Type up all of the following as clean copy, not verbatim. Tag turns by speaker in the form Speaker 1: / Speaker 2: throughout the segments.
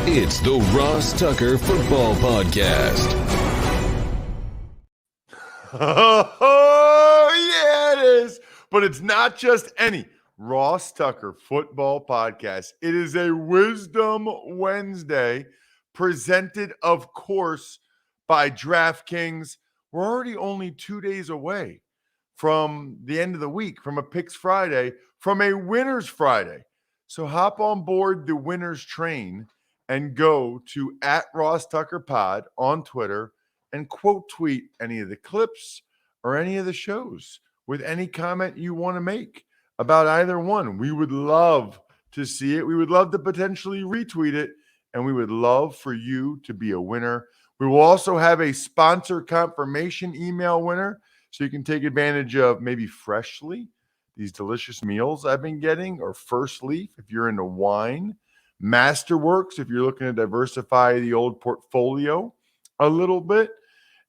Speaker 1: It's the Ross Tucker Football Podcast.
Speaker 2: Oh, yeah, it is. But it's not just any Ross Tucker Football Podcast. It is a Wisdom Wednesday presented, of course, by DraftKings. We're already only 2 days away from the end of the week, from a Picks Friday, from a Winners Friday. So hop on board the Winners train and go to @RossTuckerPod on Twitter and quote tweet any of the clips or any of the shows with any comment you want to make about either one. We would love to see it. We would love to potentially retweet it, and we would love for you to be a winner. We will also have a sponsor confirmation email winner, so you can take advantage of maybe Freshly, these delicious meals I've been getting, or First Leaf if you're into wine, Masterworks if you're looking to diversify the old portfolio a little bit.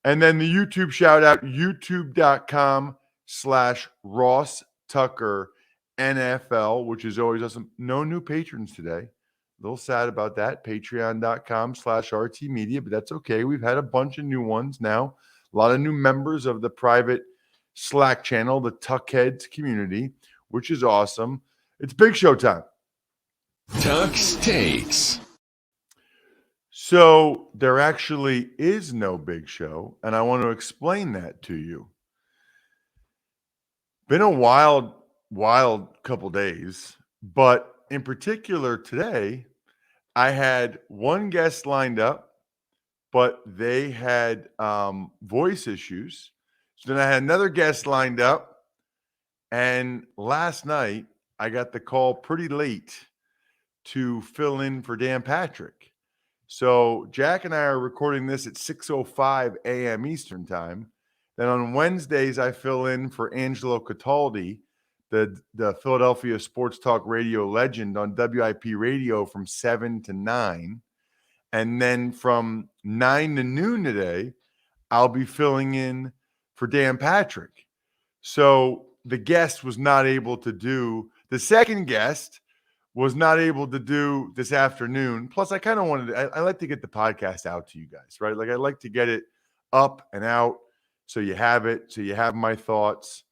Speaker 2: And then the YouTube shout out, youtube.com/Ross Tucker NFL, which is always awesome. No new patrons today. A little sad about that. Patreon.com/RT Media, but that's okay. We've had a bunch of new ones now. A lot of new members of the private Slack channel, the Tuckheads community, which is awesome. It's big show time.
Speaker 1: Tuck's Takes.
Speaker 2: So there actually is no big show, and I want to explain that to you. Been a wild couple days, but in particular today, I had one guest lined up, but they had voice issues. So then I had another guest lined up, and last night I got the call pretty late to fill in for Dan Patrick. So Jack and I are recording this at 6:05 a.m. Eastern time. Then on Wednesdays, I fill in for Angelo Cataldi, the Philadelphia Sports Talk radio legend on WIP radio from 7 to 9. And then from 9 to noon today, I'll be filling in for Dan Patrick. So the guest was not able to do, the second guest was not able to do this afternoon. Plus, I kind of wanted to, I like to get the podcast out to you guys, right? Like I like to get it up and out so you have it, so you have my thoughts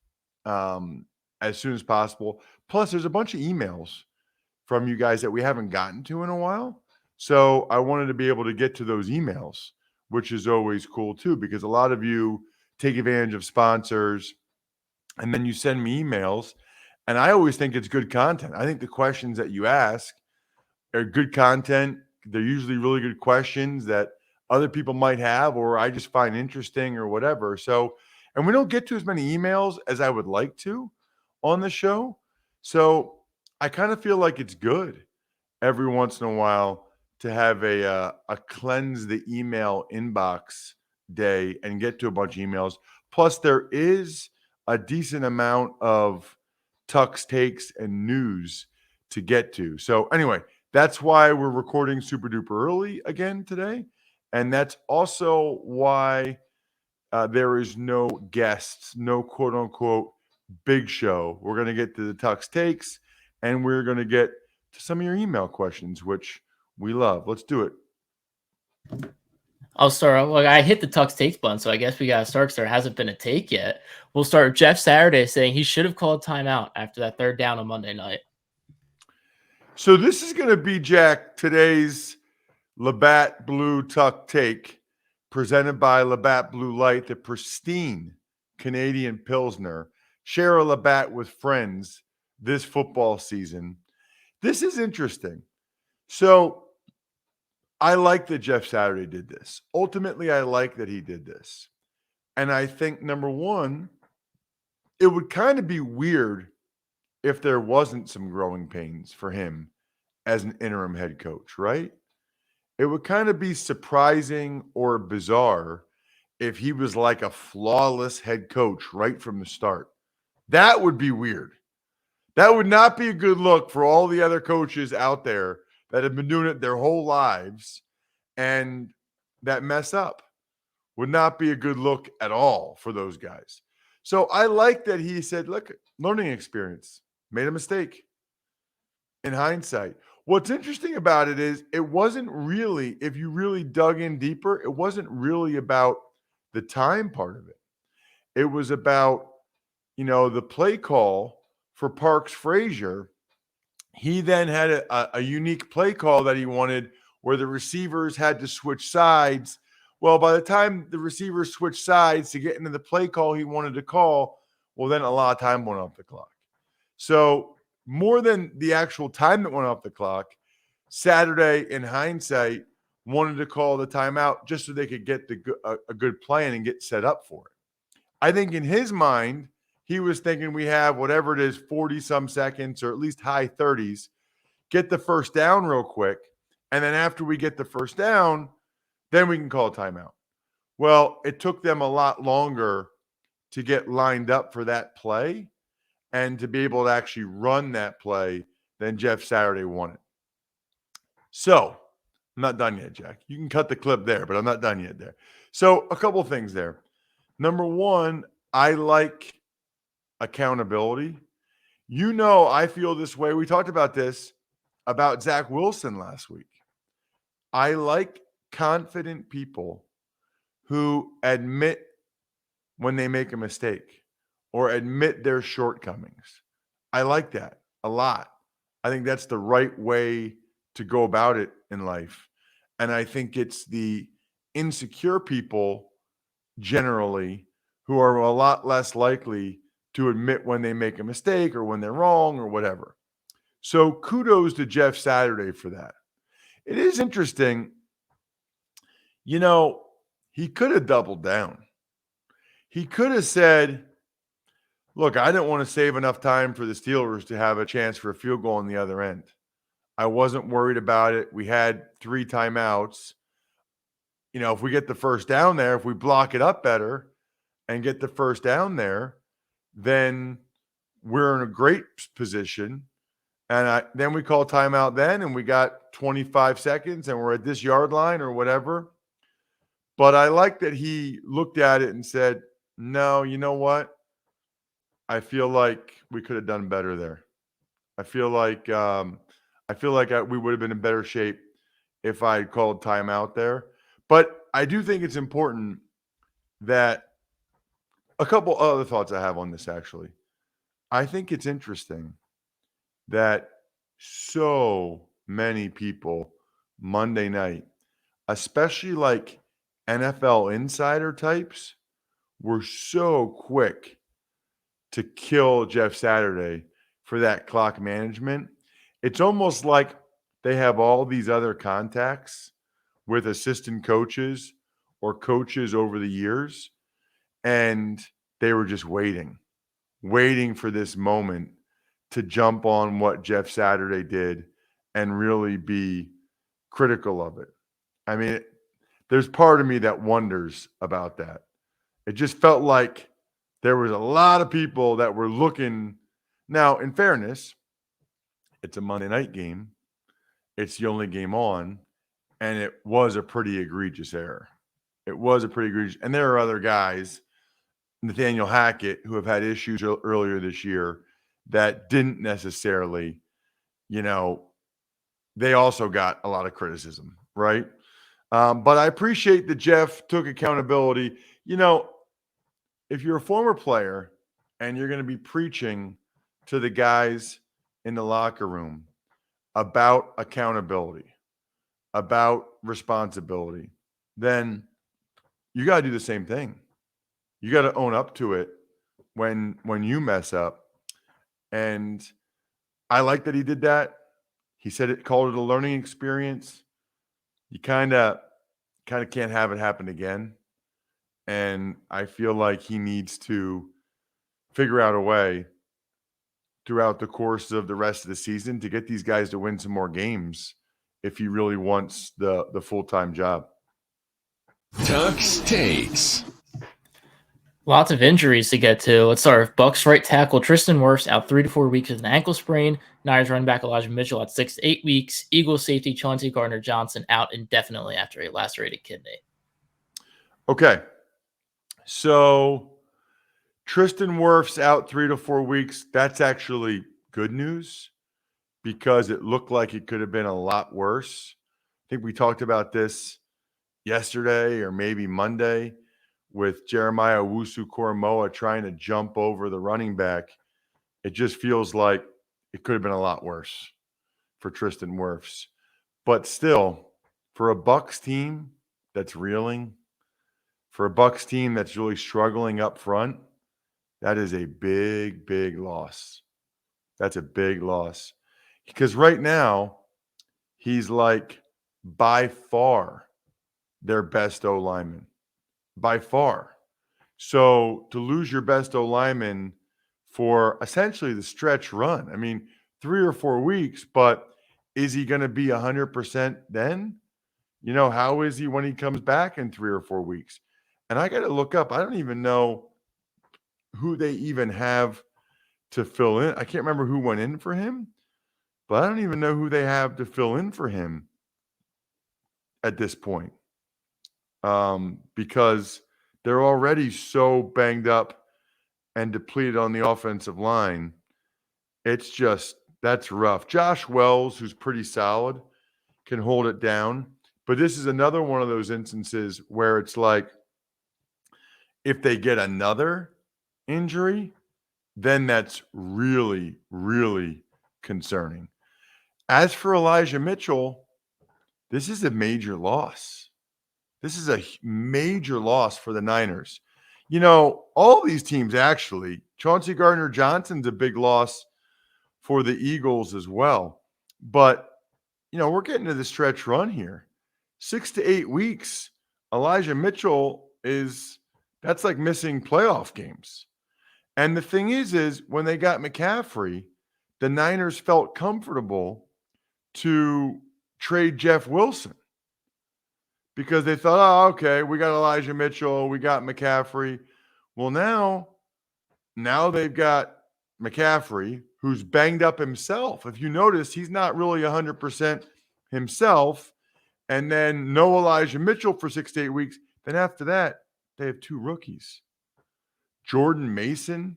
Speaker 2: as soon as possible. Plus, there's a bunch of emails from you guys that we haven't gotten to in a while. So I wanted to be able to get to those emails, which is always cool too, because a lot of you take advantage of sponsors and then you send me emails. And I always think it's good content. I think the questions that you ask are good content. They're usually really good questions that other people might have, or I just find interesting or whatever. So, and we don't get to as many emails as I would like to on the show. So I kind of feel like it's good every once in a while to have a cleanse the email inbox day and get to a bunch of emails. Plus, there is a decent amount of Tuck's takes and news to get to. So anyway, that's why we're recording super duper early again today. And that's also why there is no guests, no quote unquote big show. We're going to get to the Tuck's takes and we're going to get to some of your email questions, which we love. Let's do it.
Speaker 3: I'll start. Well, I hit the Tuck's takes button, so I guess we got to start because there hasn't been a take yet. We'll start with Jeff Saturday saying he should have called timeout after that third down on Monday night.
Speaker 2: So this is going to be, Jack, today's Labatt Blue Tuck take presented by Labatt Blue Light, the pristine Canadian Pilsner. Share a Labatt with friends this football season. This is interesting. So I like that Jeff Saturday did this. Ultimately, I like that he did this. And I think, number one, it would kind of be weird if there wasn't some growing pains for him as an interim head coach, right? It would kind of be surprising or bizarre if he was like a flawless head coach right from the start. That would be weird. That would not be a good look for all the other coaches out there that have been doing it their whole lives and that mess up. Would not be a good look at all for those guys. So I like that he said, look, learning experience, made a mistake. In hindsight, What's interesting about it is it wasn't really, if you really dug in deeper, it wasn't really about the time part of it. It was about, the play call for Parks Frazier. He then had a unique play call that he wanted where the receivers had to switch sides. Well, by the time the receivers switched sides to get into the play call he wanted to call, well, then a lot of time went off the clock. So more than the actual time that went off the clock, Saturday, in hindsight, wanted to call the timeout just so they could get a good plan and get set up for it. I think in his mind, he was thinking we have whatever it is, 40-some seconds or at least high 30s, get the first down real quick. And then after we get the first down, then we can call a timeout. Well, it took them a lot longer to get lined up for that play and to be able to actually run that play than Jeff Saturday wanted. So I'm not done yet, Jack. You can cut the clip there, but I'm not done yet there. So a couple things there. Number one, I like accountability. I feel this way. We talked about this about Zach Wilson last week. I like confident people who admit when they make a mistake or admit their shortcomings. I like that a lot. I think that's the right way to go about it in life. And I think it's the insecure people generally who are a lot less likely to admit when they make a mistake or when they're wrong or whatever. So kudos to Jeff Saturday for that. It is interesting. He could have doubled down. He could have said, look, I didn't want to save enough time for the Steelers to have a chance for a field goal on the other end. I wasn't worried about it. We had 3 timeouts. If we get the first down there, if we block it up better and get the first down there, then we're in a great position. And then we call timeout then, and we got 25 seconds, and we're at this yard line or whatever. But I like that he looked at it and said, no, you know what? I feel like we could have done better there. I feel like we would have been in better shape if I called timeout there. But I do think it's important that a couple other thoughts I have on this, actually. I think it's interesting that so many people Monday night, especially like NFL insider types, were so quick to kill Jeff Saturday for that clock management. It's almost like they have all these other contacts with assistant coaches or coaches over the years, and they were just waiting for this moment to jump on what Jeff Saturday did and really be critical of it. I mean, there's part of me that wonders about that. It just felt like there was a lot of people that were looking. Now, in fairness, it's a Monday night game. It's the only game on, and it was a pretty egregious error. It was a pretty egregious. And there are other guys, Nathaniel Hackett, who have had issues earlier this year that didn't necessarily, they also got a lot of criticism, right? But I appreciate that Jeff took accountability. If you're a former player and you're going to be preaching to the guys in the locker room about accountability, about responsibility, then you got to do the same thing. You got to own up to it when you mess up. And I like that he did that. He said it, called it a learning experience. You kind of can't have it happen again. And I feel like he needs to figure out a way throughout the course of the rest of the season to get these guys to win some more games if he really wants the full-time job.
Speaker 1: Tux takes.
Speaker 3: Lots of injuries to get to. Let's start with Bucks right tackle Tristan Wirfs out 3 to 4 weeks with an ankle sprain. Niners running back Elijah Mitchell out 6 to 8 weeks. Eagles safety Chauncey Gardner-Johnson out indefinitely after a lacerated kidney.
Speaker 2: Okay. So Tristan Wirfs out 3 to 4 weeks. That's actually good news because it looked like it could have been a lot worse. I think we talked about this yesterday or maybe Monday with Jeremiah Owusu-Koramoah trying to jump over the running back. It just feels like it could have been a lot worse for Tristan Wirfs. But still, for a Bucs team that's reeling, for a Bucs team that's really struggling up front, that is a big, big loss. That's a big loss. Because right now, he's like by far their best O lineman. By far. So to lose your best O lineman for essentially the stretch run, I mean, 3 or 4 weeks, but is he going to be 100% then? You know, how is he when he comes back in 3 or 4 weeks? And I got to look up. I don't even know who they even have to fill in. I can't remember who went in for him, but I don't even know who they have to fill in for him at this point, because they're already so banged up and depleted on the offensive line. It's just, that's rough. Josh Wells, who's pretty solid, can hold it down. But this is another one of those instances where it's like, if they get another injury, then that's really, really concerning. As for Elijah Mitchell, this is a major loss. This is a major loss for the Niners. You know, all these teams actually, Chauncey Gardner-Johnson's a big loss for the Eagles as well. But, you know, we're getting to the stretch run here. 6 to 8 weeks, Elijah Mitchell that's like missing playoff games. And the thing is when they got McCaffrey, the Niners felt comfortable to trade Jeff Wilson because they thought, oh, okay, we got Elijah Mitchell, we got McCaffrey. Well, now they've got McCaffrey, who's banged up himself. If you notice, he's not really 100% himself. And then no Elijah Mitchell for 6 to 8 weeks. Then after that, they have 2 rookies. Jordan Mason,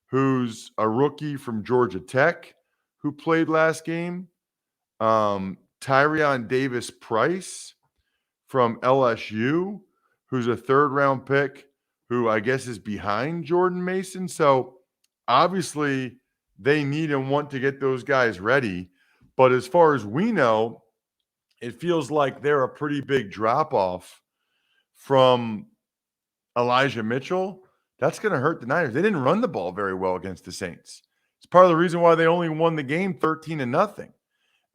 Speaker 2: who's a rookie from Georgia Tech, who played last game. Tyrion Davis-Price from LSU, who's a 3rd-round pick, who I guess is behind Jordan Mason. So obviously they need and want to get those guys ready. But as far as we know, it feels like they're a pretty big drop-off from Elijah Mitchell. That's going to hurt the Niners. They didn't run the ball very well against the Saints. It's part of the reason why they only won the game 13-0.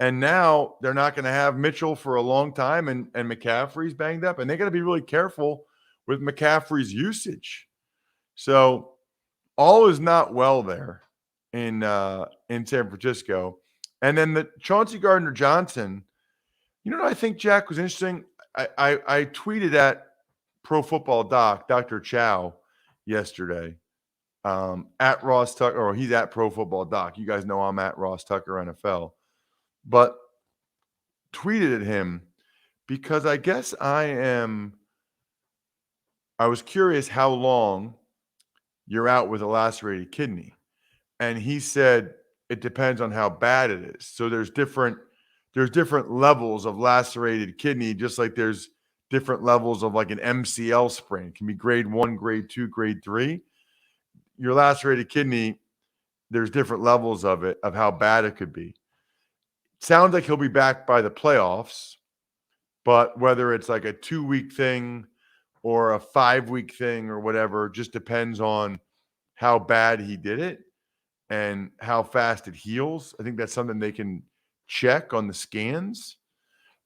Speaker 2: And now they're not going to have Mitchell for a long time, and McCaffrey's banged up. And they got to be really careful with McCaffrey's usage. So all is not well there in San Francisco. And then the Chauncey Gardner-Johnson, you know what I think, Jack, was interesting? I tweeted at Pro Football Doc, Dr. Chow, yesterday, at Ross Tucker, or he's at Pro Football Doc. You guys know I'm at Ross Tucker NFL. But tweeted at him because I guess I was curious how long you're out with a lacerated kidney. And he said it depends on how bad it is. So there's different levels of lacerated kidney, just like there's different levels of like an MCL sprain. It can be grade 1, grade 2, grade 3. Your lacerated kidney, there's different levels of it, of how bad it could be. Sounds like he'll be back by the playoffs, but whether it's like a 2-week thing or a 5-week thing or whatever, just depends on how bad he did it and how fast it heals. I think that's something they can check on the scans.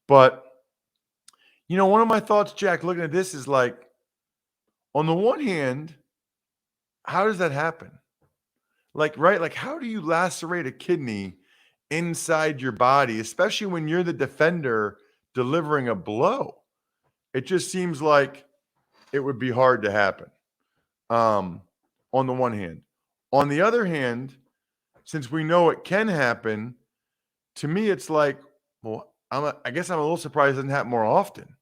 Speaker 2: But, you know, one of my thoughts, Jack, looking at this is like, on the one hand, how does that happen? Like, right? Like, how do you lacerate a kidney inside your body, especially when you're the defender delivering a blow? It just seems like it would be hard to happen, on the one hand. On the other hand, since we know it can happen, to me it's like, well, I guess I'm a little surprised it doesn't happen more often,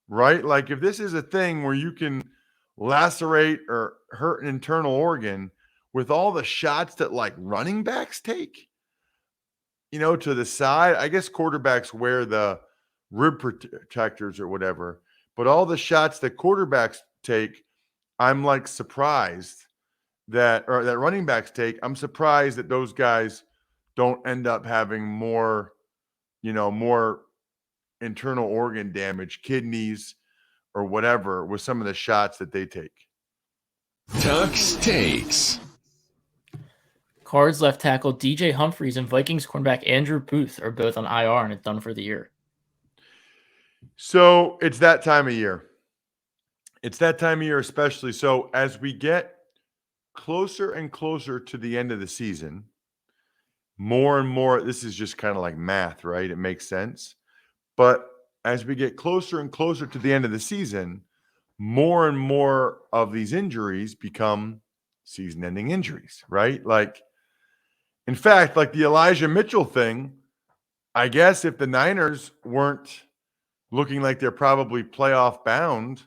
Speaker 2: right? Like, if this is a thing where you can lacerate or hurt an internal organ with all the shots that like running backs take, to the side. I guess quarterbacks wear the rib protectors or whatever, but all the shots that quarterbacks take, I'm like surprised that running backs take. I'm surprised that those guys don't end up having more internal organ damage, kidneys or whatever, with some of the shots that they take.
Speaker 1: Tuck's takes.
Speaker 3: Cards left tackle DJ Humphries and Vikings cornerback Andrew Booth are both on IR and it's done for the year.
Speaker 2: So it's that time of year. Especially. So as we get closer and closer to the end of the season, more and more, this is just kind of like math, right? It makes sense. But as we get closer and closer to the end of the season, more and more of these injuries become season-ending injuries, right? Like, in fact, like the Elijah Mitchell thing, I guess if the Niners weren't looking like they're probably playoff bound,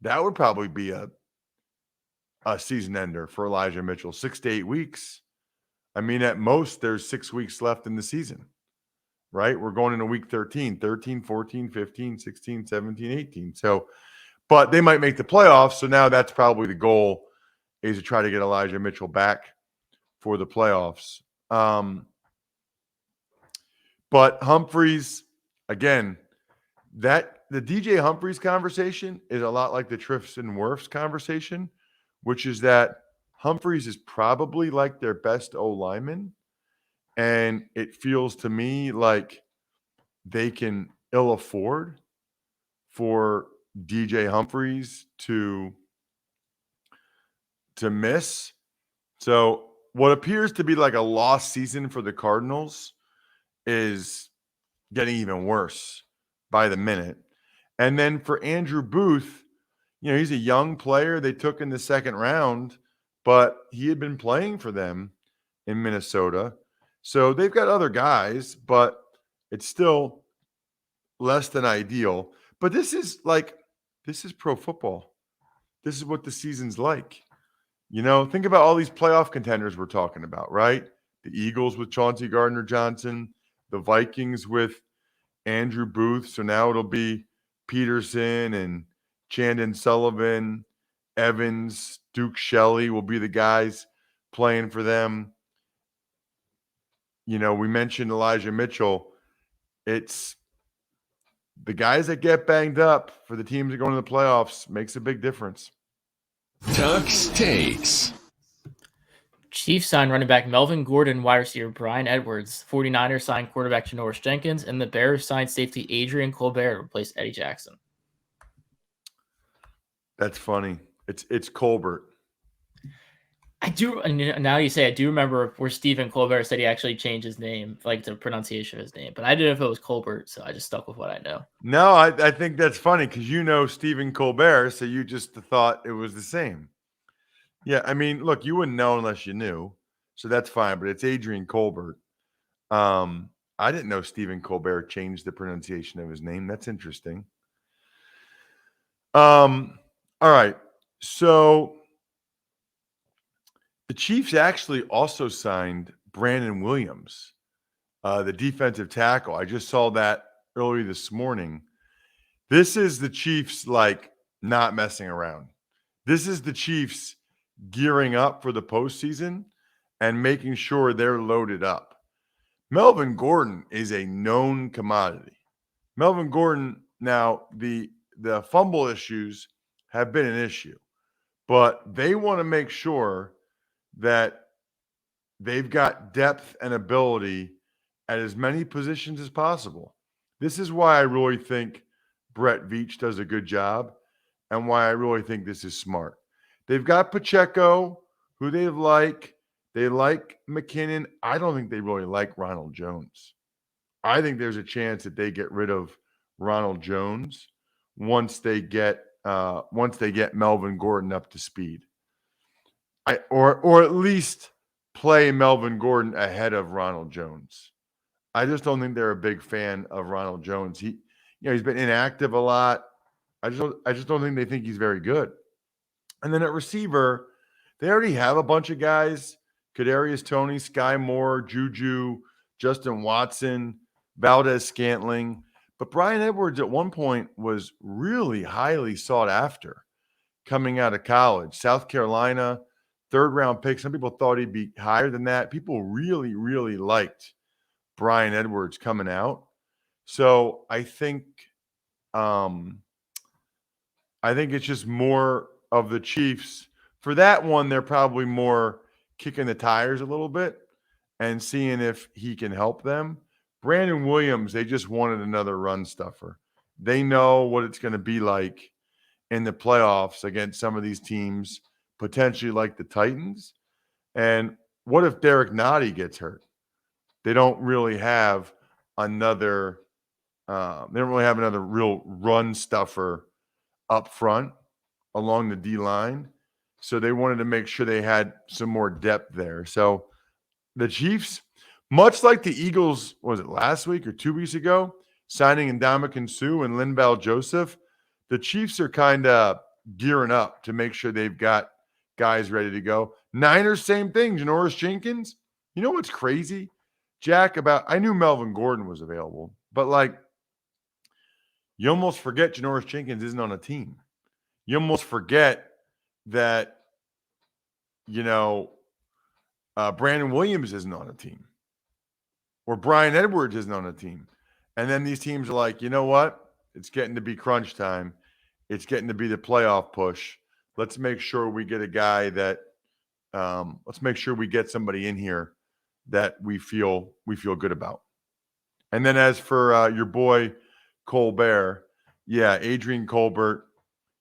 Speaker 2: that would probably be a season ender for Elijah Mitchell, 6 to 8 weeks. I mean, at most, there's 6 weeks left in the season, right? We're going into week 13, 14, 15, 16, 17, 18. So, but they might make the playoffs. So now that's probably the goal, is to try to get Elijah Mitchell back for the playoffs. But Humphries, again, the DJ Humphries conversation is a lot like the Tristan Wirfs conversation, which is that Humphries is probably like their best O lineman. And it feels to me like they can ill afford for DJ Humphries to miss. So what appears to be like a lost season for the Cardinals is getting even worse by the minute. And then for Andrew Booth, he's a young player they took in the second round, but he had been playing for them in Minnesota. So they've got other guys, but it's still less than ideal. But this is pro football. This is what the season's like. Think about all these playoff contenders we're talking about, right? The Eagles with Chauncey Gardner-Johnson, the Vikings with Andrew Booth. So now it'll be Peterson and Chandon Sullivan, Evans, Duke Shelley will be the guys playing for them. We mentioned Elijah Mitchell. It's the guys that get banged up for the teams that go into the playoffs makes a big difference.
Speaker 1: Tuck's takes.
Speaker 3: Chiefs signed running back Melvin Gordon, wide receiver Brian Edwards. 49ers signed quarterback Janoris Jenkins, and the Bears signed safety Adrian Colbert to replace Eddie Jackson.
Speaker 2: That's funny. It's Colbert.
Speaker 3: I do. Now you say, I do remember where Stephen Colbert said he actually changed his name, like the pronunciation of his name, but I didn't know if it was Colbert, so I just stuck with what I know.
Speaker 2: No, I think that's funny because Stephen Colbert, so you just thought it was the same. Yeah, I mean, look, you wouldn't know unless you knew, so that's fine. But it's Adrian Colbert. I didn't know Stephen Colbert changed the pronunciation of his name. That's interesting. All right, so the Chiefs actually also signed Brandon Williams, the defensive tackle. I just saw that early this morning. This is the Chiefs not messing around. This is the Chiefs gearing up for the postseason and making sure they're loaded up. Melvin Gordon is a known commodity. Melvin Gordon, now the fumble issues have been an issue, but they want to make sure that they've got depth and ability at as many positions as possible. This is why I really think Brett Veach does a good job and why I really think this is smart. They've got Pacheco, who they like. They like McKinnon. I don't think they really like Ronald Jones. I think there's a chance that they get rid of Ronald Jones once they get Melvin Gordon up to speed. Or at least play Melvin Gordon ahead of Ronald Jones. I just don't think they're a big fan of Ronald Jones. He's been inactive a lot. I just don't think they think he's very good. And then at receiver, they already have a bunch of guys: Kadarius Toney, Sky Moore, Juju, Justin Watson, Valdez-Scantling. But Brian Edwards at one point was really highly sought after coming out of college. South Carolina, third-round pick. Some people thought he'd be higher than that. People really, really liked Brian Edwards coming out. So I think it's just more of the Chiefs. For that one, they're probably more kicking the tires a little bit and seeing if he can help them. Brandon Williams, they just wanted another run stuffer. They know what it's going to be like in the playoffs against some of these teams, potentially like the Titans. And what if Derek Nottie gets hurt? They don't really have another real run stuffer up front along the D line. So they wanted to make sure they had some more depth there. So the Chiefs, much like the Eagles, was it last week or 2 weeks ago, signing Ndamukong Suh and Linval Joseph, the Chiefs are kind of gearing up to make sure they've got guys ready to go. Niners, same thing. Janoris Jenkins. You know what's crazy, Jack, I knew Melvin Gordon was available, but you almost forget Janoris Jenkins isn't on a team. You almost forget that, Brandon Williams isn't on a team or Brian Edwards isn't on a team. And then these teams are like, you know what? It's getting to be crunch time. It's getting to be the playoff push. Let's make sure we get a guy that let's make sure we get somebody in here that we feel good about. And then as for your boy Colbert, yeah, Adrian Colbert,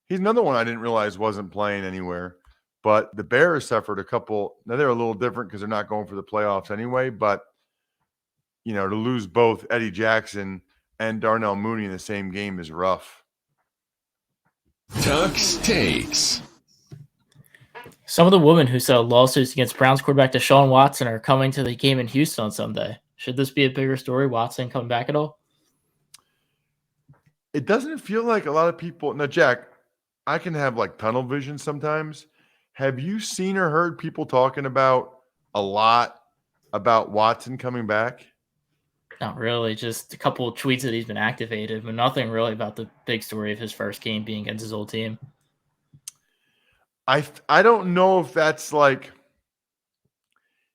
Speaker 2: he's another one I didn't realize wasn't playing anywhere. But the Bears suffered a couple. Now they're a little different because they're not going for the playoffs anyway. But to lose both Eddie Jackson and Darnell Mooney in the same game is rough.
Speaker 1: Tuck's Takes.
Speaker 3: Some of the women who settled lawsuits against Browns quarterback Deshaun Watson are coming to the game in Houston on Sunday. Should this be a bigger story, Watson coming back at all?
Speaker 2: It doesn't feel like a lot of people. Now, Jack, I can have tunnel vision sometimes. Have you seen or heard people talking about a lot about Watson coming back?
Speaker 3: Not really. Just a couple of tweets that he's been activated, but nothing really about the big story of his first game being against his old team.
Speaker 2: I don't know if that's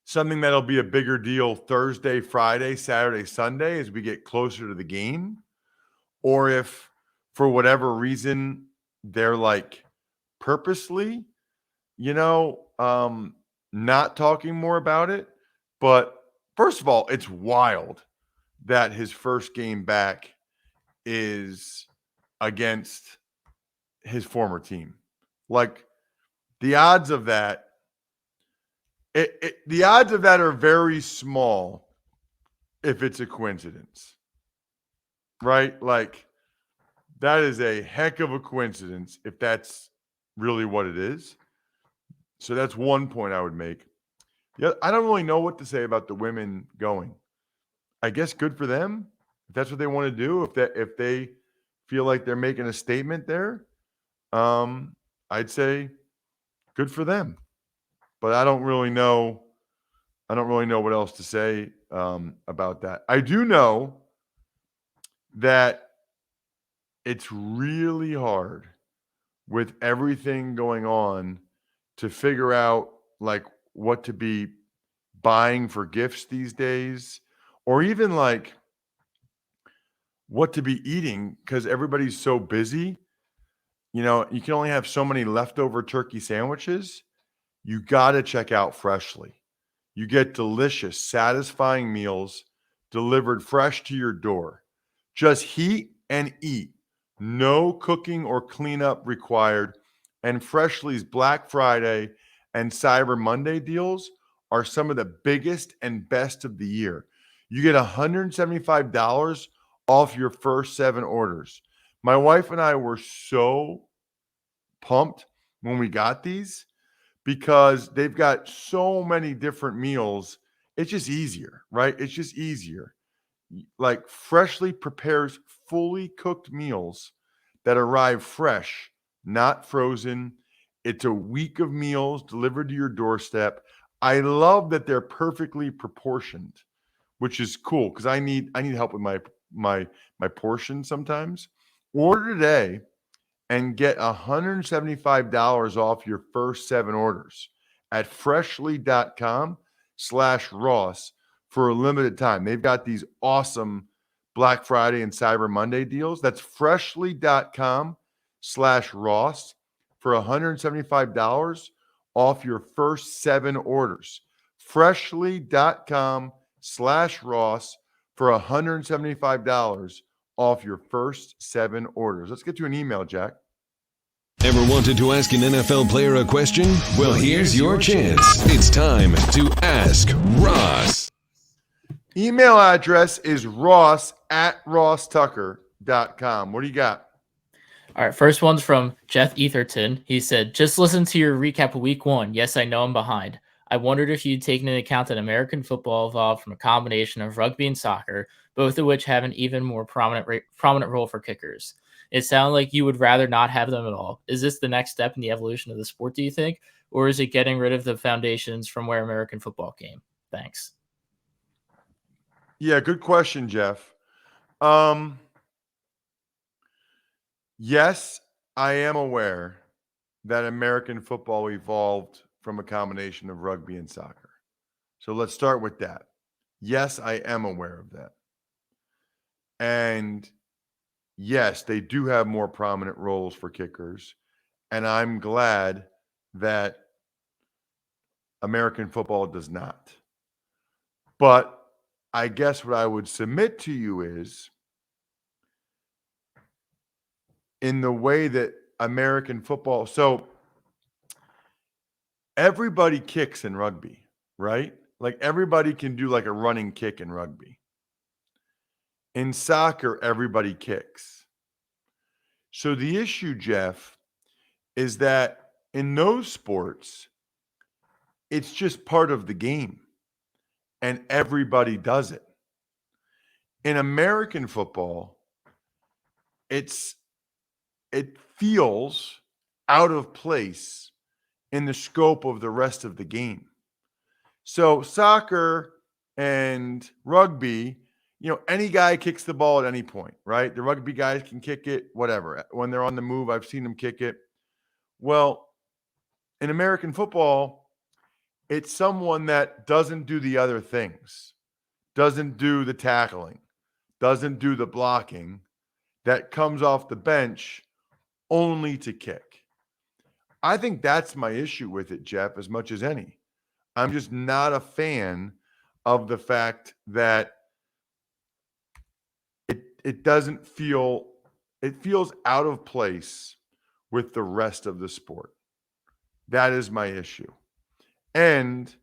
Speaker 2: something that'll be a bigger deal Thursday, Friday, Saturday, Sunday as we get closer to the game, or if for whatever reason they're purposely, not talking more about it. But first of all, it's wild that his first game back is against his former team. The odds of that, the odds of that are very small if it's a coincidence, right? That is a heck of a coincidence if that's really what it is. So that's one point I would make. Yeah, I don't really know what to say about the women going. I guess good for them if that's what they want to do. If they feel like they're making a statement there, I'd say good for them. But I don't really know what else to say about that. I do know that it's really hard with everything going on to figure out what to be buying for gifts these days, or even what to be eating because everybody's so busy. You can only have so many leftover turkey sandwiches. You got to check out Freshly. You get delicious, satisfying meals delivered fresh to your door. Just heat and eat. No cooking or cleanup required. And Freshly's Black Friday and Cyber Monday deals are some of the biggest and best of the year. You get $175 off your first 7 orders. My wife and I were so pumped when we got these because they've got so many different meals. It's just easier, right? It's just easier. Freshly prepares fully cooked meals that arrive fresh, not frozen. It's a week of meals delivered to your doorstep. I love that they're perfectly proportioned, which is cool because I need help with my portion sometimes. Order today and get $175 off your first 7 orders at freshly.com/Ross for a limited time. They've got these awesome Black Friday and Cyber Monday deals. That's freshly.com/Ross for $175 off your first 7 orders. Freshly.com/Ross for $175 off your first 7 orders. Let's get to an email, Jack.
Speaker 1: Ever wanted to ask an NFL player a question? Well, here's your chance. It's time to Ask Ross.
Speaker 2: Email address is ross@rosstucker.com. What do you got?
Speaker 3: All right, first one's from Jeff Etherton. He said, just listen to your recap of week 1. Yes, I know I'm behind. I wondered if you'd taken into account that American football evolved from a combination of rugby and soccer, both of which have an even more prominent role for kickers. It sounded like you would rather not have them at all. Is this the next step in the evolution of the sport, do you think? Or is it getting rid of the foundations from where American football came? Thanks.
Speaker 2: Yeah, good question, Jeff. Yes, I am aware that American football evolved from a combination of rugby and soccer. So let's start with that. Yes, I am aware of that. And yes, they do have more prominent roles for kickers. And I'm glad that American football does not. But I guess what I would submit to you is, in the way that American football, so everybody kicks in rugby, right? Like everybody can do like a running kick in rugby. In soccer, everybody kicks. So the issue, Jeff, is that in those sports, it's just part of the game and everybody does it. In American football, it feels out of place in the scope of the rest of the game. So soccer and rugby, any guy kicks the ball at any point, right? The rugby guys can kick it, whatever. When they're on the move, I've seen them kick it. Well, in American football, it's someone that doesn't do the other things, doesn't do the tackling, doesn't do the blocking, that comes off the bench only to kick. I think that's my issue with it, Jeff, as much as any. I'm just not a fan of the fact that it doesn't feel, it feels out of place with the rest of the sport. That is my issue. And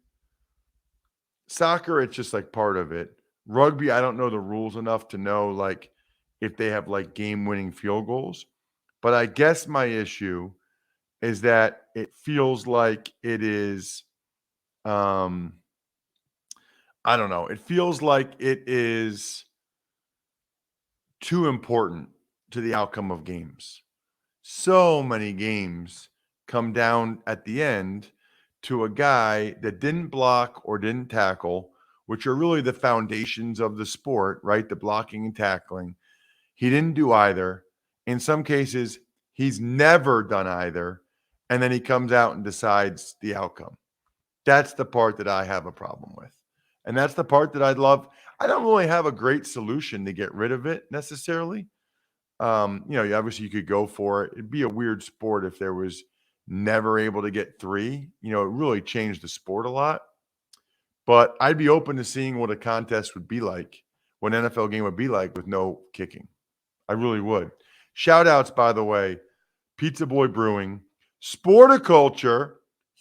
Speaker 2: soccer, it's just like part of it. Rugby, I don't know the rules enough to know like if they have like game-winning field goals. But I guess my issue is that it feels like it is, I don't know. It feels like it is too important to the outcome of games. So many games come down at the end to a guy that didn't block or didn't tackle, which are really the foundations of the sport, right? The blocking and tackling. He didn't do either. In some cases, he's never done either. And then he comes out and decides the outcome. That's the part that I have a problem with. And that's the part that I'd love. I don't really have a great solution to get rid of it necessarily. Obviously you could go for it. It'd be a weird sport if there was never able to get 3. It really changed the sport a lot. But I'd be open to seeing what a contest would be like, what an NFL game would be like with no kicking. I really would. Shout outs, by the way, Pizza Boy Brewing, Sporticulture,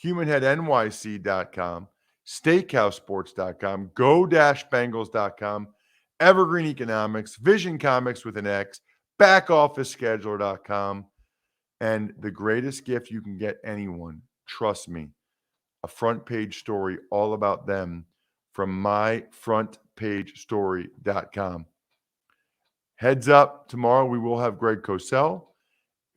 Speaker 2: HumanHeadNYC.com, SteakhouseSports.com, Go-Bengals.com, Evergreen Economics, Vision Comics with an X, BackOfficeScheduler.com, and the greatest gift you can get anyone, trust me, a front page story all about them from myfrontpagestory.com. Heads up, tomorrow we will have Greg Cosell.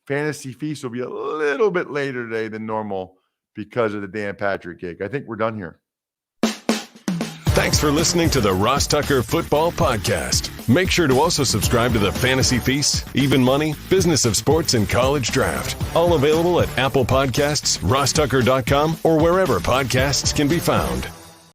Speaker 2: Fantasy Feast will be a little bit later today than normal because of the Dan Patrick gig. I think we're done here.
Speaker 1: Thanks for listening to the Ross Tucker Football Podcast. Make sure to also subscribe to the Fantasy Feast, Even Money, Business of Sports, and College Draft. All available at Apple Podcasts, rosstucker.com, or wherever podcasts can be found.